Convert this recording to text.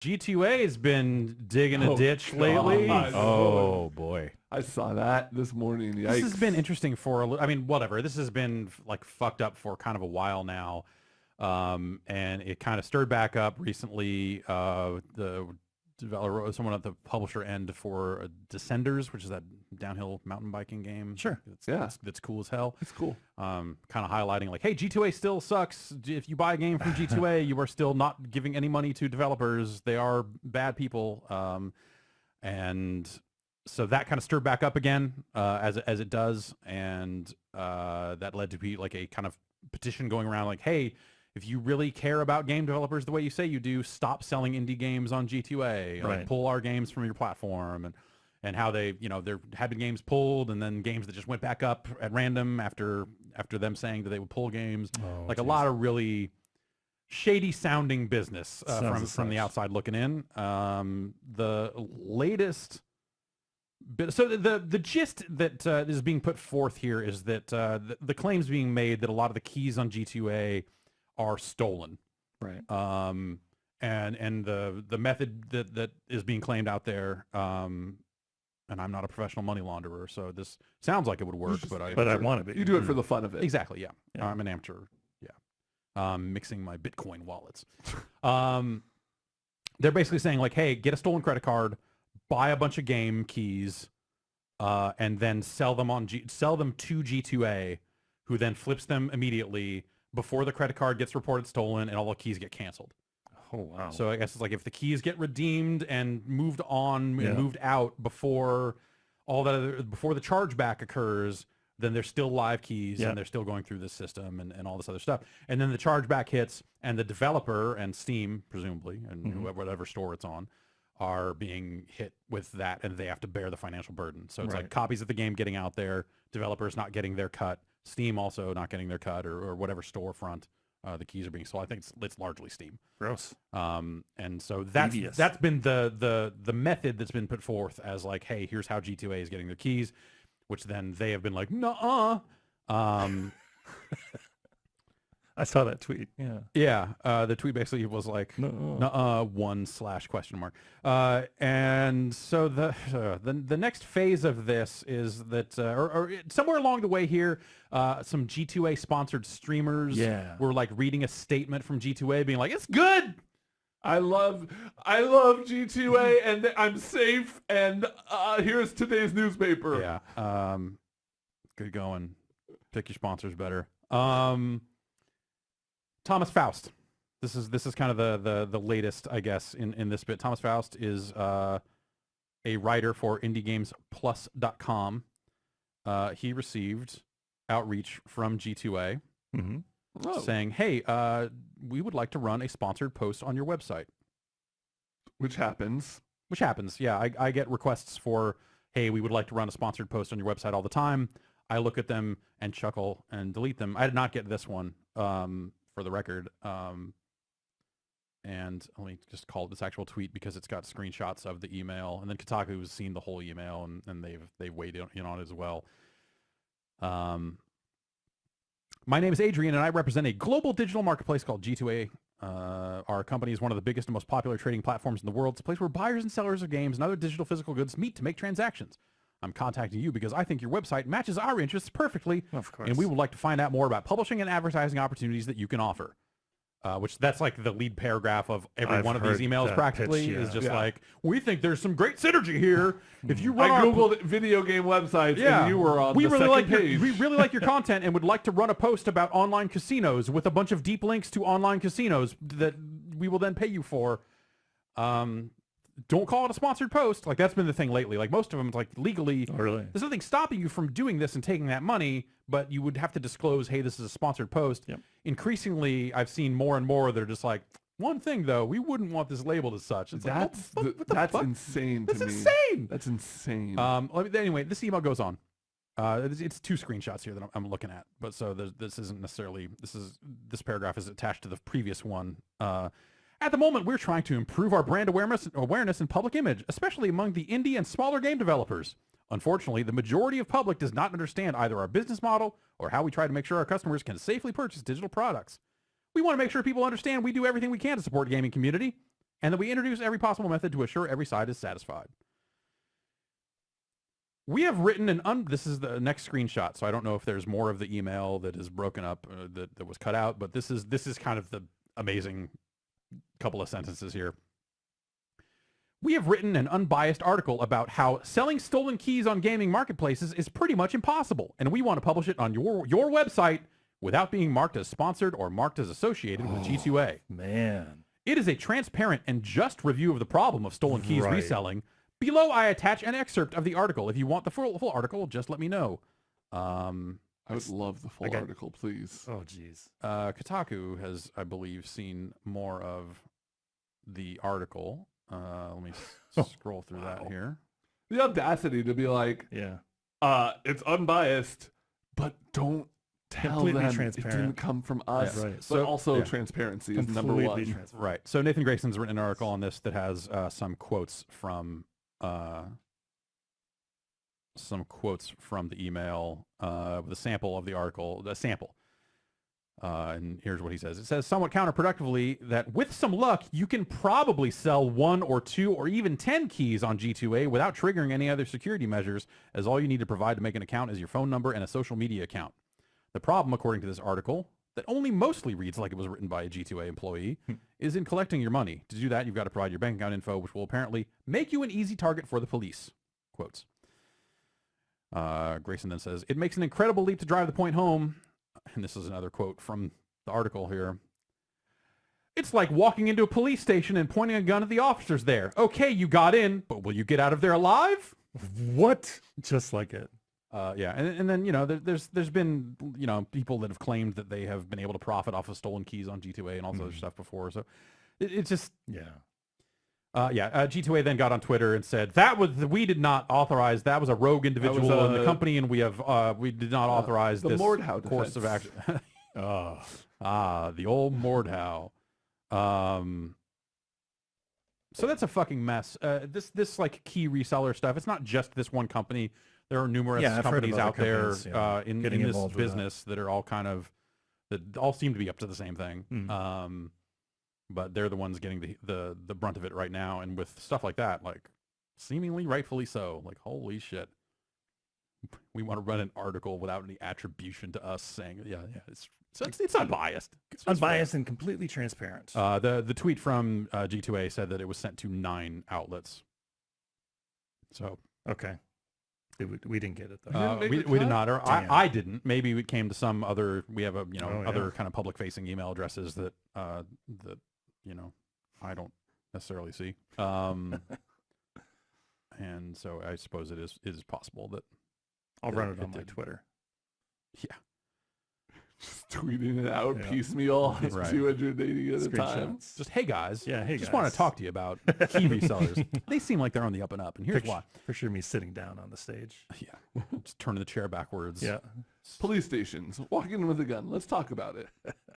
G2A's been digging a ditch lately. Oh boy. I saw that this morning. Yikes. This has been interesting for I mean, whatever. This has been like fucked up for kind of a while now. And it kind of stirred back up recently. The developer, someone at the publisher end for Descenders, which is that downhill mountain biking game. Sure. That's cool as hell. It's cool. Kind of highlighting like, hey, G2A still sucks. If you buy a game from G2A, you are still not giving any money to developers. They are bad people. And so that kind of stirred back up again, as it does. And that led to be like a kind of petition going around like, hey, if you really care about game developers the way you say you do, stop selling indie games on G2A. Right. Like, pull our games from your platform, and how they, there had been games pulled, and then games that just went back up at random after them saying that they would pull games. A lot of really shady sounding business from the outside looking in. The latest bit, so the gist that is being put forth here is that the claims being made that a lot of the keys on G2A are stolen, Right. and the method that is being claimed out there, and I'm not a professional money launderer, so this sounds like it would work, but I want to be. You do it for the fun of it. Exactly, yeah. Yeah. I'm an amateur, mixing my Bitcoin wallets. They're basically saying like, hey, get a stolen credit card, buy a bunch of game keys, and then sell them to G2A, who then flips them immediately before the credit card gets reported stolen and all the keys get canceled. Oh wow. So I guess it's like if the keys get redeemed and moved on and moved out before before the chargeback occurs, then they're still live keys and they're still going through this system and all this other stuff. And then the chargeback hits and the developer and Steam, presumably, and whatever store it's on, are being hit with that, and they have to bear the financial burden. So it's like copies of the game getting out there, developers not getting their cut, Steam also not getting their cut, or whatever storefront the keys are being sold. I think it's largely Steam. Gross. And so that's been the method that's been put forth as like, hey, here's how G2A is getting their keys, which then they have been like, nuh-uh. I saw that tweet. Yeah. Yeah. The tweet basically was like, nuh-uh, !? And so the next phase of this is that, or somewhere along the way here, some G2A sponsored streamers were like reading a statement from G2A being like, it's good. I love G2A and I'm safe, and here's today's newspaper. Yeah. Good going. Pick your sponsors better. Thomas Faust. This is kind of the latest, I guess, in this bit. Thomas Faust is a writer for IndieGamesPlus.com. He received outreach from G2A saying, hey, we would like to run a sponsored post on your website. Which happens, yeah. I get requests for, hey, we would like to run a sponsored post on your website all the time. I look at them and chuckle and delete them. I did not get this one, for the record. And let me just call it this actual tweet because it's got screenshots of the email, and then Kotaku has seen the whole email and they've weighed in on it as well. My name is Adrian, and I represent a global digital marketplace called G2A. Our company is one of the biggest and most popular trading platforms in the world. It's a place where buyers and sellers of games and other digital physical goods meet to make transactions. I'm contacting you because I think your website matches our interests perfectly, Of course. and we would like to find out more about publishing and advertising opportunities that you can offer. Which that's like the lead paragraph of every one of these emails practically is just like, we think there's some great synergy here. If you run I googled video game websites and you were on the second page. We really like your content and would like to run a post about online casinos with a bunch of deep links to online casinos that we will then pay you for. Don't call it a sponsored post. Like, that's been the thing lately. Like, most of them, like, legally, there's nothing stopping you from doing this and taking that money, but you would have to disclose, hey, this is a sponsored post. Yep. Increasingly, I've seen more and more that are just like, one thing, though, we wouldn't want this labeled as such. It's That's what the insane to me. That's insane. That's insane. Anyway, this email goes on. It's two screenshots here that I'm looking at, but so this isn't necessarily, this paragraph is attached to the previous one. At the moment, we're trying to improve our brand awareness and public image, especially among the indie and smaller game developers. Unfortunately, the majority of public does not understand either our business model or how we try to make sure our customers can safely purchase digital products. We want to make sure people understand we do everything we can to support the gaming community. and that we introduce every possible method to assure every side is satisfied. We have written this is the next screenshot, so I don't know if there's more of the email that is broken up that was cut out, but this is kind of the amazing couple of sentences here. We have written an unbiased article about how selling stolen keys on gaming marketplaces is pretty much impossible, and we want to publish it on your website without being marked as sponsored or marked as associated with G2A. Man. It is a transparent and just review of the problem of stolen keys reselling. Below, I attach an excerpt of the article. If you want the full article, just let me know. I would love the full article, please. Oh, jeez. Kotaku has, I believe, seen more of the article. Let me scroll through that here. The audacity to be like, it's unbiased, but don't tell them it didn't come from us. Yeah, right. But So, also transparency is number one. Right. So Nathan Grayson's written an article on this that has some quotes from the email with a sample of the article, and here's what he says. It says, somewhat counterproductively, that with some luck, you can probably sell 1 or 2 or even 10 keys on G2A without triggering any other security measures, as all you need to provide to make an account is your phone number and a social media account. The problem, according to this article, that only mostly reads like it was written by a G2A employee, is in collecting your money. To do that, you've got to provide your bank account info, which will apparently make you an easy target for the police. Quotes. Grayson then says, it makes an incredible leap to drive the point home. And this is another quote from the article here. It's like walking into a police station and pointing a gun at the officers there. Okay, you got in, but will you get out of there alive? What? Just like it. And then, you know, there's been, you know, people that have claimed that they have been able to profit off of stolen keys on G2A and all this other stuff before. So it's just, G2A then got on Twitter and said we did not authorize, that was a rogue individual in the company, and we did not authorize the this Mordhau course of action. The old Mordhau. So that's a fucking mess. This like key reseller stuff, it's not just this one company. There are numerous companies out there in this business that are all that all seem to be up to the same thing. But they're the ones getting the brunt of it right now. And with stuff like that, like seemingly rightfully so, like, holy shit. We want to run an article without any attribution to us saying, it's unbiased. It's unbiased and completely transparent. The tweet from G2A said that it was sent to 9 outlets. So. Okay. We didn't get it though. We did not, or I didn't. Maybe it came to some other. We have other kind of public-facing email addresses that I don't necessarily see. And so I suppose it is possible that I'll run it on my Twitter. Yeah. Just tweeting it out piecemeal, 280 at a time. Just, hey guys, just want to talk to you about key resellers. They seem like they're on the up and up, and here's why. Picture me sitting down on the stage. Yeah, just turning the chair backwards. Yeah. Police stations, walking in with a gun. Let's talk about it.